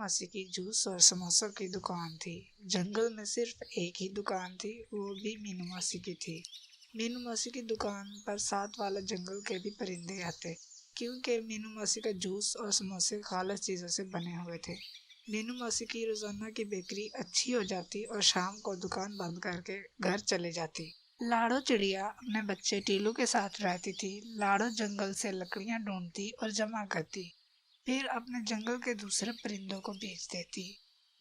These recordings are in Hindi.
मौसी की जूस और समोसों की दुकान थी। जंगल में सिर्फ एक ही दुकान थी, वो भी मीनू मौसी की थी। मीनू मौसी की दुकान पर साथ वाला जंगल के भी परिंदे आते, क्योंकि मीनू मौसी का जूस और समोसे खालिश चीज़ों से बने हुए थे। मीनू मौसी की रोजाना की बिक्री अच्छी हो जाती और शाम को दुकान बंद करके घर चले जाती। लाड़ो चिड़िया अपने बच्चे टीलू के साथ रहती थी। लाड़ो जंगल से लकड़ियां ढूंढती और जमा करती, फिर अपने जंगल के दूसरे परिंदों को बेच देती।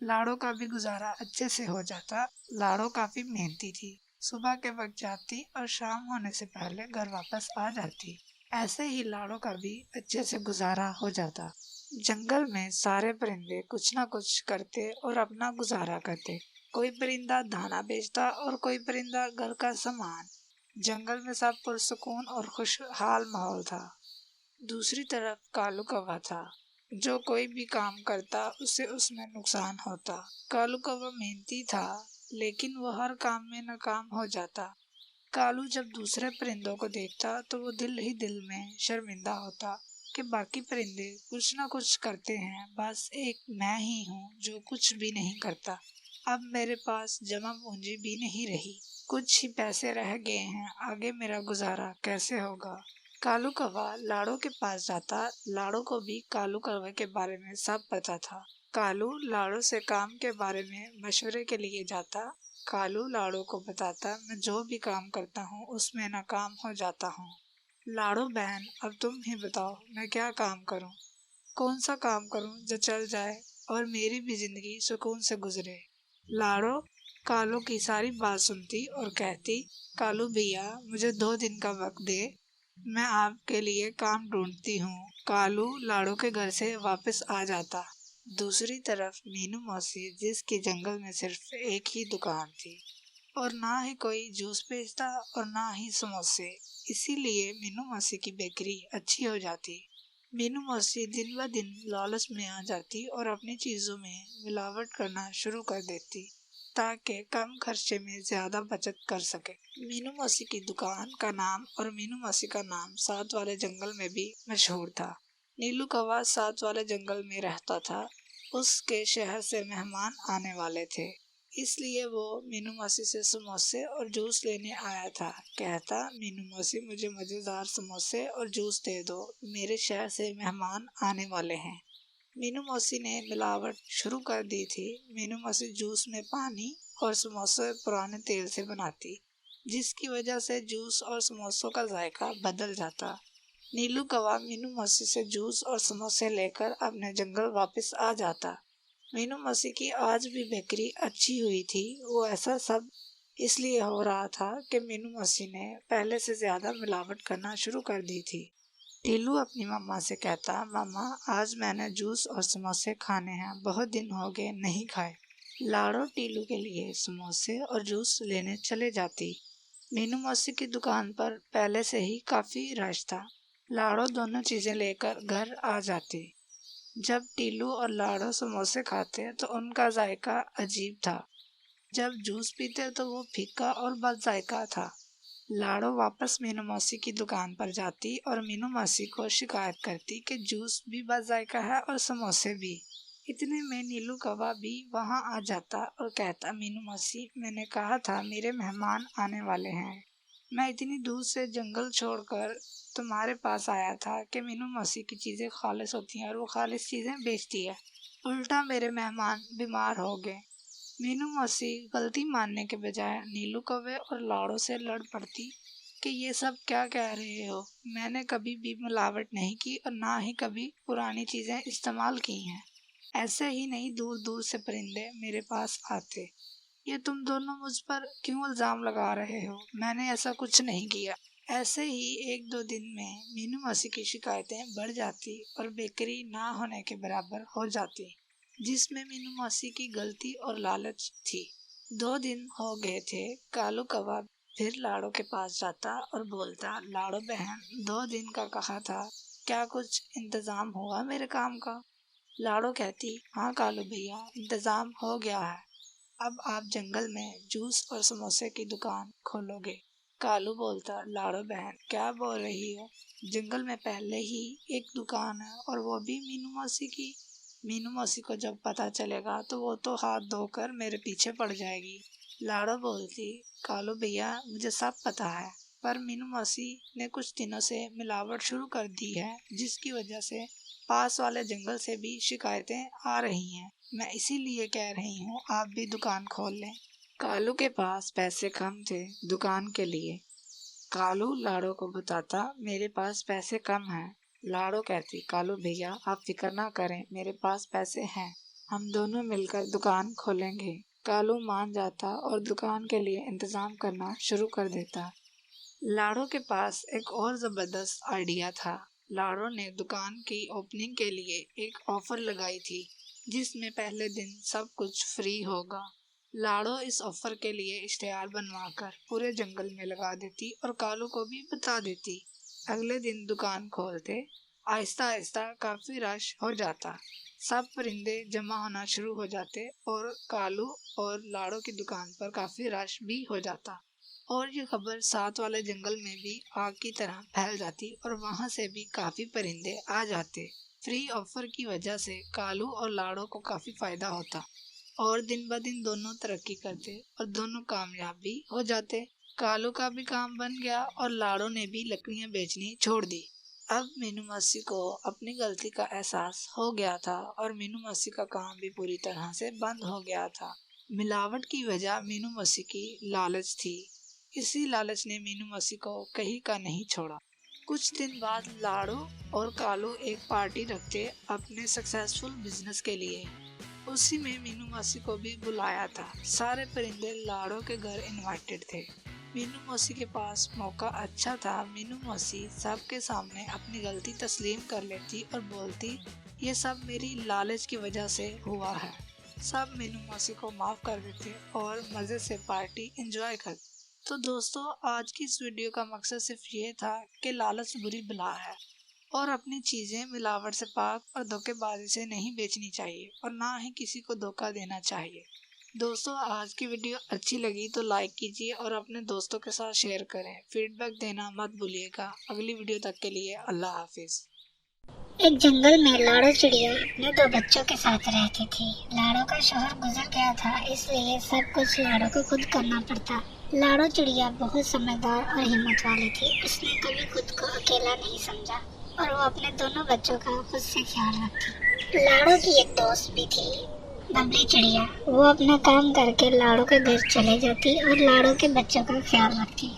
लाड़ो का भी गुजारा अच्छे से हो जाता। लाड़ो काफी मेहनती थी, सुबह के वक्त जाती और शाम होने से पहले घर वापस आ जाती। ऐसे ही लाड़ो का भी अच्छे से गुजारा हो जाता। जंगल में सारे परिंदे कुछ ना कुछ करते और अपना गुजारा करते। कोई परिंदा दाना बेचता और कोई परिंदा घर का सामान। जंगल में सब पुरसुकून और खुशहाल माहौल था। दूसरी तरफ कालू कौवा था। जो कोई भी काम करता उसे उसमें नुकसान होता। कालू कौवा मेहनती था, लेकिन वो हर काम में नाकाम हो जाता। कालू जब दूसरे परिंदों को देखता तो वो दिल ही दिल में शर्मिंदा होता कि बाकी परिंदे कुछ ना कुछ करते हैं, बस एक मैं ही हूँ जो कुछ भी नहीं करता। अब मेरे पास जमा पूंजी भी नहीं रही, कुछ ही पैसे रह गए हैं, आगे मेरा गुजारा कैसे होगा। कालू कौवा लाड़ो के पास जाता। लाड़ो को भी कालू कौवे के बारे में सब पता था। कालू लाड़ो से काम के बारे में मशवरे के लिए जाता। कालू लाड़ो को बताता, मैं जो भी काम करता हूँ उसमें नाकाम हो जाता हूँ। लाड़ो बहन, अब तुम ही बताओ मैं क्या काम करूँ, कौन सा काम करूँ जो चल जाए और मेरी भी जिंदगी सुकून से गुजरे। लाड़ो कालू की सारी बात सुनती और कहती, कालू भैया मुझे 2 दिन का वक्त दे, मैं आपके लिए काम ढूंढती हूँ। कालू लाड़ो के घर से वापस आ जाता। दूसरी तरफ मीनू मौसी, जिसके जंगल में सिर्फ एक ही दुकान थी और ना ही कोई जूस बेचता और ना ही समोसे, इसीलिए मीनू मौसी की बिक्री अच्छी हो जाती। मीनू मौसी दिन ब दिन लालच में आ जाती और अपनी चीजों में मिलावट करना शुरू कर देती ताकि कम खर्चे में ज्यादा बचत कर सके। मीनू मौसी की दुकान का नाम और मीनू मौसी का नाम साथ वाले जंगल में भी मशहूर था। नीलू कौवा साथ वाले जंगल में रहता था। उसके शहर से मेहमान आने वाले थे, इसलिए वो मीनू मौसी से समोसे और जूस लेने आया था। कहता, मीनू मौसी मुझे मजेदार समोसे और जूस दे दो, मेरे शहर से मेहमान आने वाले हैं। मीनू मौसी ने मिलावट शुरू कर दी थी। मीनू मौसी जूस में पानी और समोसे पुराने तेल से बनाती, जिसकी वजह से जूस और समोसों का जायका बदल जाता। नीलू कौवा मीनू मौसी से जूस और समोसे लेकर अपने जंगल वापस आ जाता। मीनू मौसी की आज भी बिक्री अच्छी हुई थी। वो ऐसा सब इसलिए हो रहा था कि मीनू मौसी ने पहले से ज्यादा मिलावट करना शुरू कर दी थी। टीलू अपनी मम्मा से कहता, मम्मा आज मैंने जूस और समोसे खाने हैं, बहुत दिन हो गए नहीं खाए। लाड़ो टीलू के लिए समोसे और जूस लेने चले जाती। मीनू मौसी की दुकान पर पहले से ही काफी रश था। लाड़ो दोनों चीजें लेकर घर आ जाती। जब टीलू और लाड़ो समोसे खाते तो उनका जायका अजीब था, जब जूस पीते तो वो फीका और बद जायका था। लाड़ो वापस मीनू मौसी की दुकान पर जाती और मीनू मौसी को शिकायत करती कि जूस भी बद जायका है और समोसे भी। इतने में नीलू कौवा भी वहां आ जाता और कहता, मीनू मौसी मैंने कहा था मेरे मेहमान आने वाले हैं, मैं इतनी दूर से जंगल छोड़कर तुम्हारे पास आया था कि मीनू मौसी की चीजें खालिश होती हैं और वो खालिश चीजें बेचती है, उल्टा मेरे मेहमान बीमार हो गए। मीनू मौसी गलती मानने के बजाय नीलू कौवे और लाड़ो से लड़ पड़ती कि ये सब क्या कह रहे हो, मैंने कभी भी मिलावट नहीं की और ना ही कभी पुरानी चीजें इस्तेमाल की हैं। ऐसे ही नहीं दूर दूर से परिंदे मेरे पास आते, ये तुम दोनों मुझ पर क्यों इल्जाम लगा रहे हो, मैंने ऐसा कुछ नहीं किया। ऐसे ही 1-2 दिन में मीनू मौसी की शिकायतें बढ़ जाती और बिक्री ना होने के बराबर हो जाती, जिसमें मीनू मौसी की गलती और लालच थी। 2 दिन हो गए थे। कालू कौवा फिर लाड़ो के पास जाता और बोलता, लाड़ो बहन 2 दिन का कहा था, क्या कुछ इंतजाम हुआ मेरे काम का। लाड़ो कहती, हाँ कालू भैया इंतजाम हो गया है, अब आप जंगल में जूस और समोसे की दुकान खोलोगे। कालू बोलता, लाड़ो बहन क्या बोल रही हो, जंगल में पहले ही एक दुकान है और वो भी मीनू मौसी की। मीनू मौसी को जब पता चलेगा तो वो तो हाथ धोकर मेरे पीछे पड़ जाएगी। लाड़ो बोलती, कालू भैया मुझे सब पता है, पर मीनू मौसी ने कुछ दिनों से मिलावट शुरू कर दी है, जिसकी वजह से पास वाले जंगल से भी शिकायतें आ रही हैं। मैं इसीलिए कह रही हूँ आप भी दुकान खोल लें। कालू के पास पैसे कम थे दुकान के लिए। कालू लाड़ो को बताता, मेरे पास पैसे कम हैं। लाड़ो कहती, कालू भैया आप फिक्र ना करें, मेरे पास पैसे हैं, हम दोनों मिलकर दुकान खोलेंगे। कालू मान जाता और दुकान के लिए इंतजाम करना शुरू कर देता। लाड़ो के पास एक और जबरदस्त आइडिया था। लाड़ो ने दुकान की ओपनिंग के लिए एक ऑफर लगाई थी, जिसमें पहले दिन सब कुछ फ्री होगा। लाड़ो इस ऑफर के लिए इश्तेहार बनवाकर पूरे जंगल में लगा देती और कालू को भी बता देती। अगले दिन दुकान खोलते, आहिस्ता आहिस्ता काफी रश हो जाता। सब परिंदे जमा होना शुरू हो जाते और कालू और लाड़ो की दुकान पर काफी रश भी हो जाता और ये खबर साथ वाले जंगल में भी आग की तरह फैल जाती और वहाँ से भी काफी परिंदे आ जाते। फ्री ऑफर की वजह से कालू और लाड़ो को काफी फायदा होता और दिन ब दिन दोनों तरक्की करते और दोनों कामयाब भी हो जाते। कालू का भी काम बन गया और लाड़ो ने भी लकड़ियाँ बेचनी छोड़ दी। अब मीनू मौसी को अपनी गलती का एहसास हो गया था और मीनू मौसी का काम भी पूरी तरह से बंद हो गया था। मिलावट की वजह मीनू मौसी की लालच थी। इसी लालच ने मीनू मौसी को कहीं का नहीं छोड़ा। कुछ दिन बाद लाड़ो और कालू एक पार्टी रखते अपने सक्सेसफुल बिजनेस के लिए। उसी में मीनू मौसी को भी बुलाया था। सारे परिंदे लाड़ो के घर इनवाइटेड थे। मीनू मौसी के पास मौका अच्छा था। मीनू मौसी सबके सामने अपनी गलती तस्लीम कर लेती और बोलती, ये सब मेरी लालच की वजह से हुआ है। सब मीनू मौसी को माफ कर देते और मजे से पार्टी एंजॉय करते। तो दोस्तों, आज की इस वीडियो का मकसद सिर्फ ये था कि लालच बुरी बला है और अपनी चीजें मिलावट से पाक और धोखेबाजी से नहीं बेचनी चाहिए और ना ही किसी को धोखा देना चाहिए। दोस्तों, आज की वीडियो अच्छी लगी तो लाइक कीजिए और अपने दोस्तों के साथ शेयर करें। फीडबैक देना मत भूलिएगा। अगली वीडियो तक के लिए अल्लाह हाफिज। एक जंगल में लाड़ो चिड़िया अपने 2 बच्चों के साथ रहती थी। लाड़ो का शौहर गुजर गया था, इसलिए सब कुछ लाड़ो को खुद करना पड़ता। लाड़ो चिड़िया बहुत समझदार और हिम्मत वाली थी। उसने कभी खुद को अकेला नहीं समझा और वो अपने दोनों बच्चों का खुद से ख्याल रखती। लाड़ो की एक दोस्त भी थी, बबली चिड़िया। वो अपना काम करके लाड़ो के घर चले जाती और लाड़ो के बच्चों का ख्याल रखती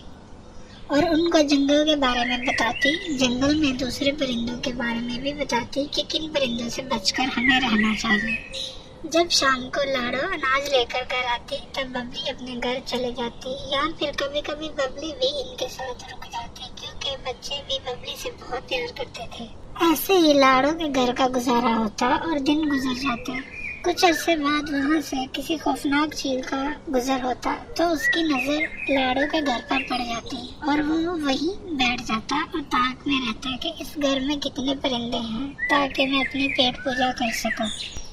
और उनको जंगल के बारे में बताती। जंगल में दूसरे परिंदों के बारे में भी बताती कि किन परिंदों से बचकर हमें रहना चाहिए। जब शाम को लाड़ो अनाज लेकर घर आती तब बबली अपने घर चले जाती या फिर कभी कभी बबली भी इनके साथ रुक जाती, क्योंकि बच्चे भी बबली से बहुत प्यार करते थे। ऐसे ही लाड़ो के घर का गुजारा होता और दिन गुजर जाते। कुछ अरसे बाद वहाँ से किसी खौफनाक चील का गुजर होता तो उसकी नजर लाड़ो के घर पर पड़ जाती और वो वहीं बैठ जाता और ताक में रहता कि इस घर में कितने परिंदे हैं ताकि मैं अपनी पेट पूजा कर सकूं।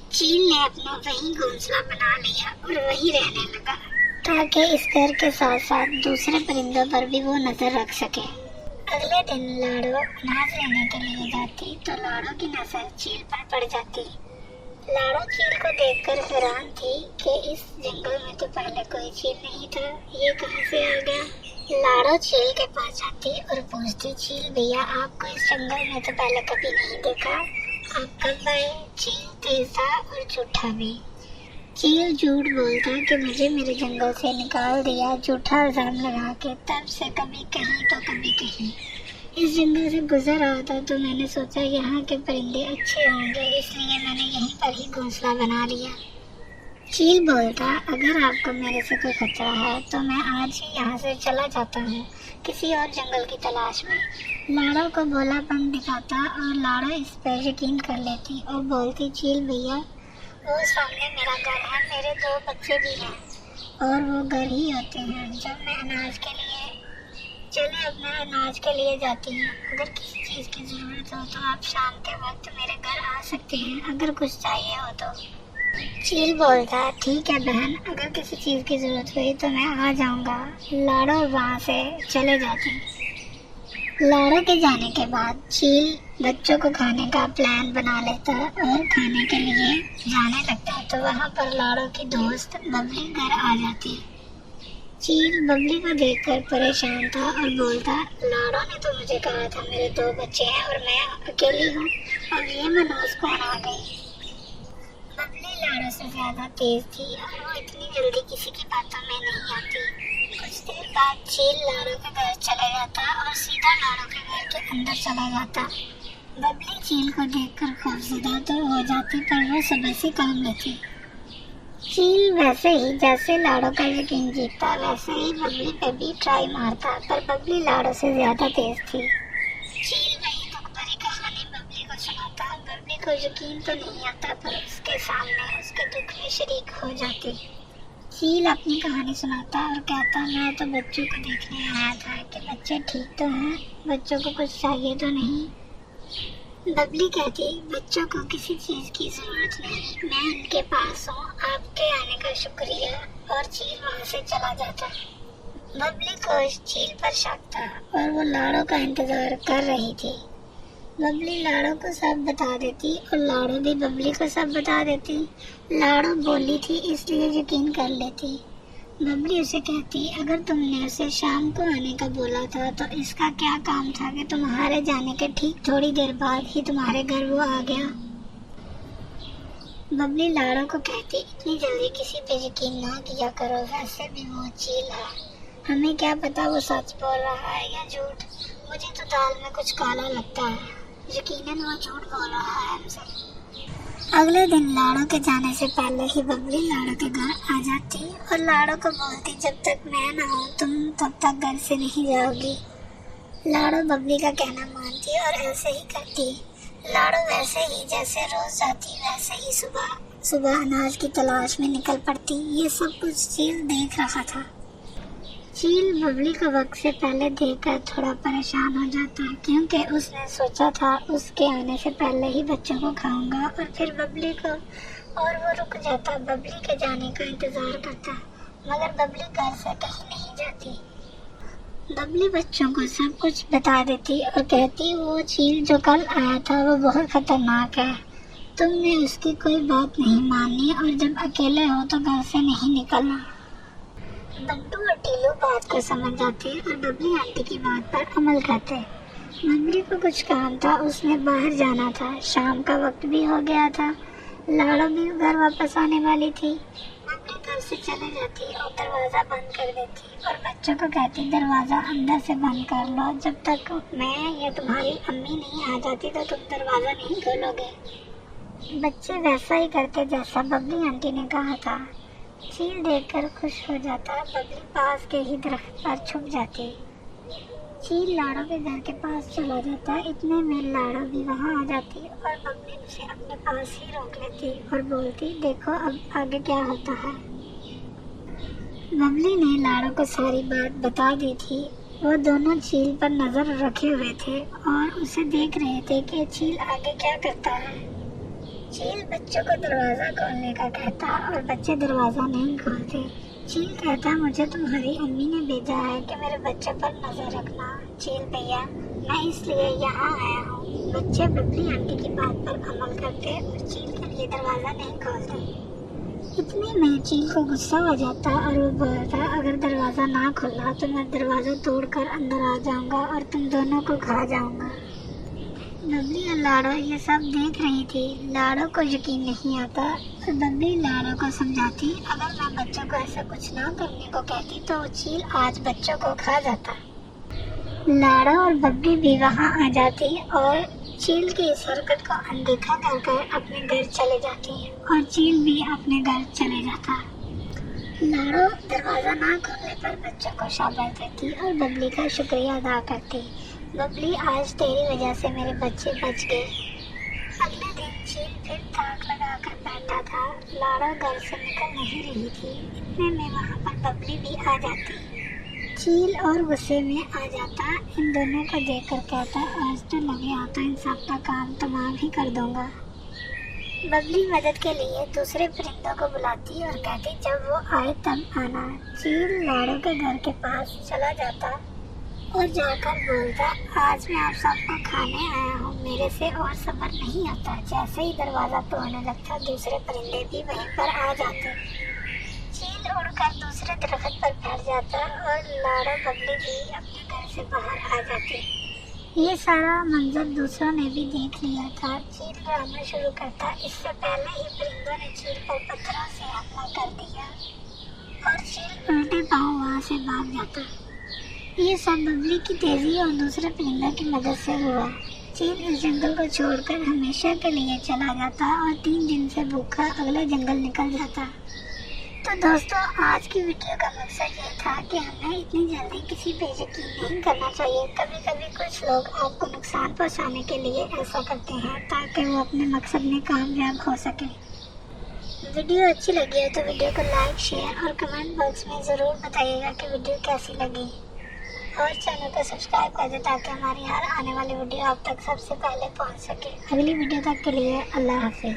चील ने अपना वहीं घोंसला बना लिया और वहीं रहने लगा ताकि इस घर के साथ साथ दूसरे परिंदों पर भी वो नजर रख सके। अगले दिन लाड़ो अनाज लेने के लिए जाती तो लाड़ो की नजर चील पर पड़ जाती। लाड़ो चील को देखकर हैरान थी कि इस जंगल में तो पहले कोई चील नहीं था, ये कहाँ से आ गया। लाड़ो चील के पास जाती और पूछती, चील भैया आपको इस जंगल में तो पहले कभी नहीं देखा, आप कब आए। चील तेज था और झूठा भी। चील झूठ बोलता कि मुझे मेरे जंगल से निकाल दिया, झूठा इल्जाम लगा के, तब से कभी कहीं तो कभी कहीं। इस जंगल से गुजर रहा था तो मैंने सोचा यहाँ के परिंदे अच्छे होंगे, इसलिए मैंने यहीं पर ही घोंसला बना लिया। चील बोलता, अगर आपको मेरे से कोई खतरा है तो मैं आज ही यहाँ से चला जाता हूँ किसी और जंगल की तलाश में। लाड़ो को भोलापन दिखाता और लाड़ो इस पर यकीन कर लेती और बोलती, चील भैया वो सामने मेरा घर है, मेरे 2 बच्चे भी हैं और वो घर ही होते हैं जब मैं अनाज के लिए जाती हूँ। अगर किसी चीज़ की ज़रूरत हो तो आप शाम के वक्त मेरे घर आ सकते हैं, अगर कुछ चाहिए हो तो। चील बोलता, ठीक है बहन, अगर किसी चीज़ की ज़रूरत हुई तो मैं आ जाऊँगा। लाड़ो वहाँ से चले जाती। लाड़ो के जाने के बाद चील बच्चों को खाने का प्लान बना लेता और खाने के लिए जाने लगता। तो वहाँ पर लाड़ो की दोस्त बबली घर आ जाती। चील बबली को देखकर परेशान था और बोलता, लाड़ो ने तो मुझे कहा था मेरे 2 बच्चे हैं और मैं अकेली हूँ और ये मनोज कौन आ गई। बबली लाड़ो से ज्यादा तेज थी और वो इतनी जल्दी किसी की बातों में नहीं आती। कुछ देर बाद चील लाड़ो के घर चला जाता और सीधा लाड़ो के घर के अंदर चला जाता। बबली चील को देखकर खौफजदा तो हो जाती, पर वो सब्र से काम लेती। चील वैसे ही जैसे लाड़ो का यकीन जीतता, वैसे ही बबली पे भी ट्राई मारता, पर बबली लाड़ो से ज्यादा तेज थी। चील वही दुख भरी कहानी बबली को सुनाता। बबली को यकीन तो नहीं आता, पर उसके सामने उसके दुख में शरीक हो जाती। चील अपनी कहानी सुनाता और कहता, मैं तो बच्चों को देखने आया था कि बच्चे ठीक तो हैं, बच्चों को कुछ चाहिए तो नहीं। बबली कहती, बच्चों को किसी चीज की जरूरत नहीं, मैं इनके पास हूँ, आपके आने का शुक्रिया। और चील वहाँ से चला जाता। बबली को चील पर शक था और वो लाड़ो का इंतजार कर रही थी। बबली लाड़ो को सब बता देती और लाड़ो भी बबली को सब बता देती। लाड़ो बोली थी इसलिए यकीन कर लेती। बबली उसे कहती, अगर तुमने उसे शाम को आने का बोला था तो इसका क्या काम था कि तुम्हारे जाने के ठीक थोड़ी देर बाद ही तुम्हारे घर वो आ गया। बबली लाड़ो को कहती, इतनी जल्दी किसी पे यकीन ना किया करो, वैसे भी वो चील है, हमें क्या पता वो सच बोल रहा है या झूठ। मुझे तो दाल में कुछ काला लगता है, यकीनन वो झूठ बोल रहा है हमसे। अगले दिन लाड़ो के जाने से पहले ही बबली लाड़ो के घर आ जाती और लाड़ो को बोलती, जब तक मैं ना हूँ तुम तब तक घर से नहीं जाओगी। लाड़ो बबली का कहना मानती और ऐसे ही करती। लाड़ो वैसे ही जैसे रोज जाती वैसे ही सुबह सुबह अनाज की तलाश में निकल पड़ती। ये सब कुछ चील देख रहा था। चील बबली को वक्त से पहले देखकर थोड़ा परेशान हो जाता है, क्योंकि उसने सोचा था उसके आने से पहले ही बच्चों को खाऊंगा और फिर बबली को, और वो रुक जाता, बबली के जाने का इंतजार करता, मगर बबली घर से कहीं नहीं जाती। बबली बच्चों को सब कुछ बता देती और कहती, वो चील जो कल आया था वो बहुत खतरनाक है, तुमने उसकी कोई बात नहीं माननी और जब अकेले हो तो घर से नहीं निकलना। बंटू और टीलू बात को समझ जाते और बबली आंटी की बात पर अमल करते। बबली को कुछ काम था, उसने बाहर जाना था, शाम का वक्त भी हो गया था। लाड़ो भी घर वापस आने वाली थी। बबली घर से चले जाती और दरवाजा बंद कर देती और बच्चों को कहती, दरवाजा अंदर से बंद कर लो, जब तक मैं या तुम्हारी अम्मी नहीं आ जाती तो तुम दरवाजा नहीं खोलोगे। बच्चे वैसा ही करते जैसा बबली आंटी ने कहा था। चील देखकर खुश हो जाता, बबली पास के ही दरख्त पर छुप जाती। चील लाड़ो के घर के पास चला जाता, इतने में लाड़ो भी वहाँ आ जाती और बबली उसे अपने पास ही रोक लेती और बोलती, देखो अब आगे क्या होता है। बबली ने लाड़ो को सारी बात बता दी थी। वो दोनों चील पर नजर रखे हुए थे और उसे देख रहे थे कि चील आगे क्या करता है। चील बच्चों को दरवाजा खोलने का कहता और बच्चे दरवाजा नहीं खोलते। चील कहता, मुझे तुम्हारी अम्मी ने भेजा है कि मेरे बच्चों पर नजर रखना। चील भैया, मैं इसलिए यहाँ आया हूँ। बच्चे बबली आंटी की बात पर अमल करते और चील के लिए दरवाजा नहीं खोलते। इतने में चील को गुस्सा आ जाता और वो बोलता, अगर दरवाजा ना खोला तो मैं दरवाजा तोड़कर अंदर आ जाऊंगा और तुम दोनों को खा जाऊंगा। बबली और लाड़ो ये सब देख रही थी। लाड़ो को यकीन नहीं आता और बबली लाड़ो को समझाती, अगर मैं बच्चों को ऐसा कुछ ना करने को कहती तो चील आज बच्चों को खा जाता। लाड़ो और बबली भी वहाँ आ जाती और चील की इस हरकत को अनदेखा कर अपने घर चले जाती और चील भी अपने घर चले जाता। लाड़ो दरवाजा ना खोलने पर बच्चों को शाबाश देती और बबली का शुक्रिया अदा करती। बबली, आज तेरी वजह से मेरे बच्चे बच गए। अगले दिन चील फिर ताक लगाकर बैठा था। लाड़ो घर से निकल नहीं रही थी। इतने में वहाँ पर बबली भी आ जाती। चील और गुस्से में आ जाता, इन दोनों को देखकर कहता, आज तो लगे आता इन सब का काम तमाम ही कर दूंगा। बबली मदद के लिए दूसरे परिंदों को बुलाती और कहती, जब वो आए तब आना। चील लाड़ो के घर के पास चला जाता और जाकर बोलता, आज मैं आप सबको खाने आया हूँ, मेरे से और सब्र नहीं आता। जैसे ही दरवाजा तोड़ने लगता, दूसरे परिंदे भी वहीं पर आ जाते। चील उड़कर दूसरे दरख्त पर बैठ जाता और लाड़ा बबली भी अपने घर से बाहर आ जाती। ये सारा मंजर दूसरों ने भी देख लिया था। चील ड्रामा शुरू करता, इससे पहले ही परिंदों ने चील पर पत्थरों से हमला कर दिया और चील उल्टे पांव वहां से भाग जाता। ये सब बबली की तेजी और दूसरे परिंदों की मदद से हुआ। चील इस जंगल को छोड़कर हमेशा के लिए चला जाता और 3 दिन से भूखा अगले जंगल निकल जाता। तो दोस्तों, आज की वीडियो का मकसद ये था कि हमें इतनी जल्दी किसी पे यकीन नहीं करना चाहिए। कभी कभी कुछ लोग आपको नुकसान पहुंचाने के लिए ऐसा करते हैं ताकि वो अपने मकसद में कामयाब हो सके। वीडियो अच्छी लगी है तो वीडियो को लाइक, शेयर और कमेंट बॉक्स में ज़रूर बताइएगा कि वीडियो कैसी लगी। और चैनल को सब्सक्राइब कर दें ताकि हमारी हर आने वाली वीडियो आप तक सबसे पहले पहुँच सके। अगली वीडियो तक के लिए अल्लाह हाफिज़।